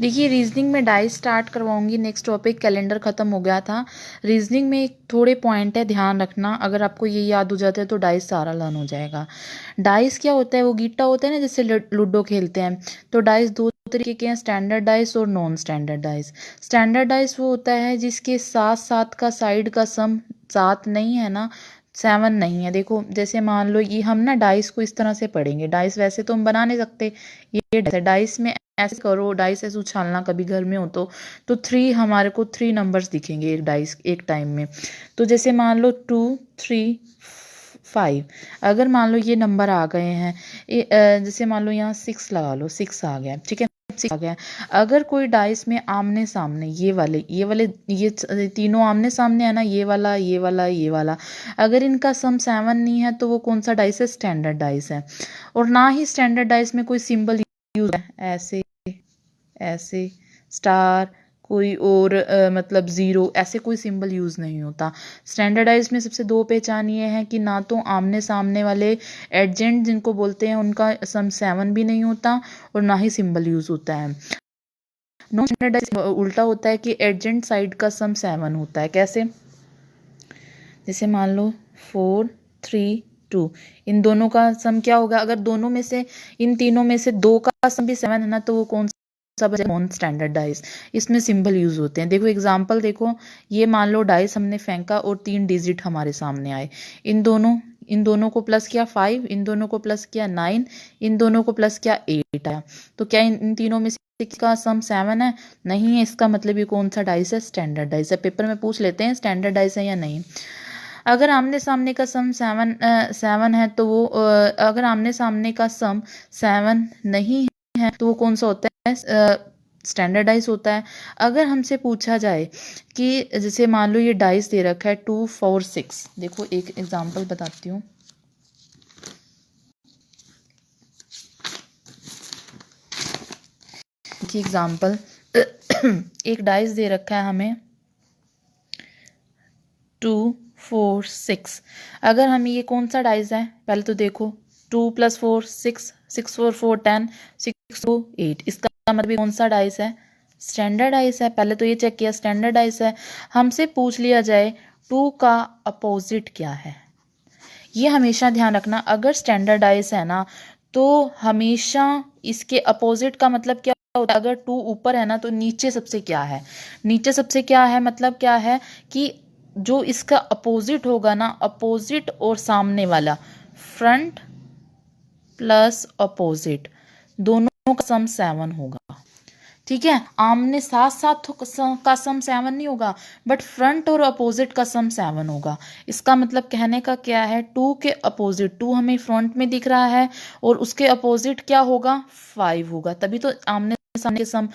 देखिए रीजनिंग में dice start करवाऊंगी, नेक्स्ट टॉपिक कैलेंडर ख़त्म हो गया था। रीजनिंग में एक थोड़े पॉइंट है, ध्यान रखना, अगर आपको ये याद हो जाता है तो डाइस सारा लर्न हो जाएगा। डाइस क्या होता है, वो गीटा होता है ना, जैसे लूडो खेलते हैं। तो डाइस दो तरीके के हैं, स्टैंडर्ड डाइस और non standard dice. Standard dice वो होता है जिसके साथ साथ का साइड का सम 7 नहीं है ना, 7 नहीं है। देखो जैसे मान लो ये हम ना डाइस को इस तरह से पढ़ेंगे, डाइस वैसे तो हम बना नहीं सकते, ये डाइस में ऐसे करो, डाइस ऐसे उछालना कभी घर में हो तो 3 हमारे को 3 नंबर्स दिखेंगे एक डाइस एक टाइम में। तो जैसे मान लो 2 3 5, अगर मान लो ये नंबर आ गए हैं, जैसे मान लो यहाँ 6 लगा लो, 6 आ गया, ठीक है, 6 आ गया। अगर कोई डाइस में आमने सामने ये तीनों आमने सामने है ना, ये वाला ये वाला ये वाला, अगर इनका सम 7 नहीं है तो वो कौन सा डाइस है, स्टैंडर्ड डाइस है। और ना ही स्टैंडर्ड डाइस में कोई सिंबल यूज है, ऐसे ऐसे स्टार, कोई और मतलब ज़ीरो, ऐसे कोई सिंबल यूज़ नहीं होता। स्टैंडर्डाइज में सबसे दो पहचान ये है कि ना तो आमने सामने वाले एडजेंट जिनको बोलते हैं उनका सम 7 भी नहीं होता, और ना ही सिंबल यूज़ होता है। नॉन स्टैंडर्डाइज उल्टा होता है कि एडजेंट साइड का सम 7 होता है। कैसे, जैसे मान लो 4 3 2, इन दोनों का सम क्या होगा, अगर दोनों में से इन तीनों में से दो का सम भी 7 है ना, तो वो कौन सब नॉन स्टैंडर्ड डाइस, इसमें सिंबल यूज होते हैं। देखो एग्जांपल देखो, ये मान लो डाइस हमने फेंका और 3 डिजिट हमारे सामने आए, इन दोनों को प्लस किया 5, इन दोनों को प्लस किया 9, इन दोनों को प्लस किया 8 आया। तो क्या इन तीनों में से का सम 7 है? नहीं है। इसका मतलब ये कौन सा डाइस है, स्टैंडर्ड डाइस है। पेपर में पूछ लेते हैं स्टैंडर्ड डाइस है या नहीं। अगर आमने सामने का सम 7 है तो वो अगर आमने सामने का सम 7 नहीं है तो वो कौन सा होता है, स्टैंडर्डाइज होता है। अगर हमसे पूछा जाए कि जैसे मान लो ये डाइस दे रखा है 2 4 6, देखो एक एग्जांपल बताती हूँ। देखिए एग्जांपल, एक डाइस दे रखा है हमें 2 4 6। अगर हम ये कौन सा डाइस है, पहले तो देखो 2 + 4 6, 6 4 4 10, 6 2 8, इसका मतलब कौन सा डाइस है, स्टैंडर्ड डाइस है। पहले तो ये चेक किया स्टैंडर्ड डाइस है। हमसे पूछ लिया जाए 2 का अपोजिट क्या है, ये हमेशा ध्यान रखना। अगर स्टैंडर्ड डाइस है ना तो हमेशा इसके अपोजिट का मतलब क्या होता है, अगर 2 ऊपर है ना तो नीचे सबसे क्या है, नीचे सबसे क्या है, मतलब क्या है कि जो इसका अपोजिट होगा ना, अपोजिट और सामने वाला, फ्रंट प्लस अपोजिट, दोनों का सम 7 होगा। ठीक है, आमने साथ साथ का सम 7 नहीं होगा, बट फ्रंट और अपोजिट का सम 7 होगा। इसका मतलब कहने का क्या है, 2 के अपोजिट, 2 हमें फ्रंट में दिख रहा है और उसके अपोजिट क्या होगा, 5 होगा, तभी तो आमने सामने के सम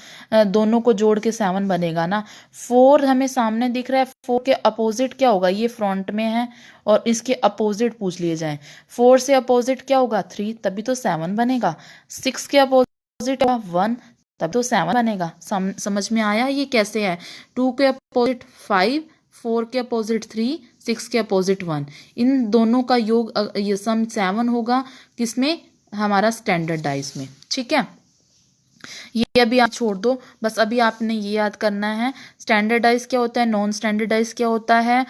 दोनों को जोड़ के 7 बनेगा ना। 4 हमें सामने दिख रहा है, 4 के अपोजिट क्या होगा, ये फ्रंट में है और इसके अपोजिट पूछ लिए जाए, 4 से अपोजिट क्या होगा, 3, तभी तो 7 बनेगा। 6 के अपोजिट 1, तब तो 7 बनेगा। समझ में आया ये कैसे है। 2 के अपोजिट 5, 4 के अपोजिट 3, 6 के अपोजिट 1, इन दोनों का योग ये सम 7 होगा, किसमें, हमारा स्टैंडर्ड डाइस में। ठीक है, ये अभी आप छोड़ दो, बस अभी आपने ये याद करना है स्टैंडर्डाइज क्या होता है, नॉन स्टैंडर्डाइज क्या होता है।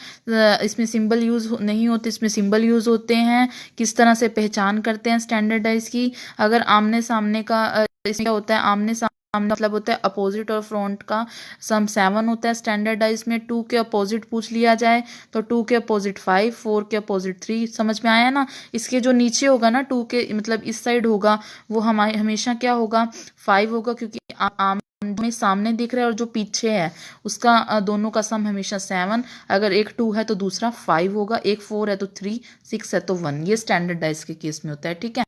इसमें सिंबल यूज नहीं होते, इसमें सिंबल यूज होते हैं। किस तरह से पहचान करते हैं स्टैंडर्डाइज की, अगर आमने सामने का इसमें क्या होता है, आमने सामने मतलब होता है अपोजिट और फ्रंट का सम 7 होता है स्टैंडर्डाइज में। 2 के अपोजिट पूछ लिया जाए तो 2 के अपोजिट 5, 4 के अपोजिट 3, समझ में आया ना। इसके जो नीचे होगा ना 2 के मतलब इस साइड होगा, वो हमारे हमेशा क्या होगा, 5 होगा, क्योंकि आम में सामने दिख रहा है और जो पीछे है उसका दोनों का सम हमेशा 7। अगर एक 2 है तो दूसरा 5 होगा, एक 4 है तो 3, 6 है तो 1। ये स्टैंडर्डाइज के केस में होता है। ठीक है।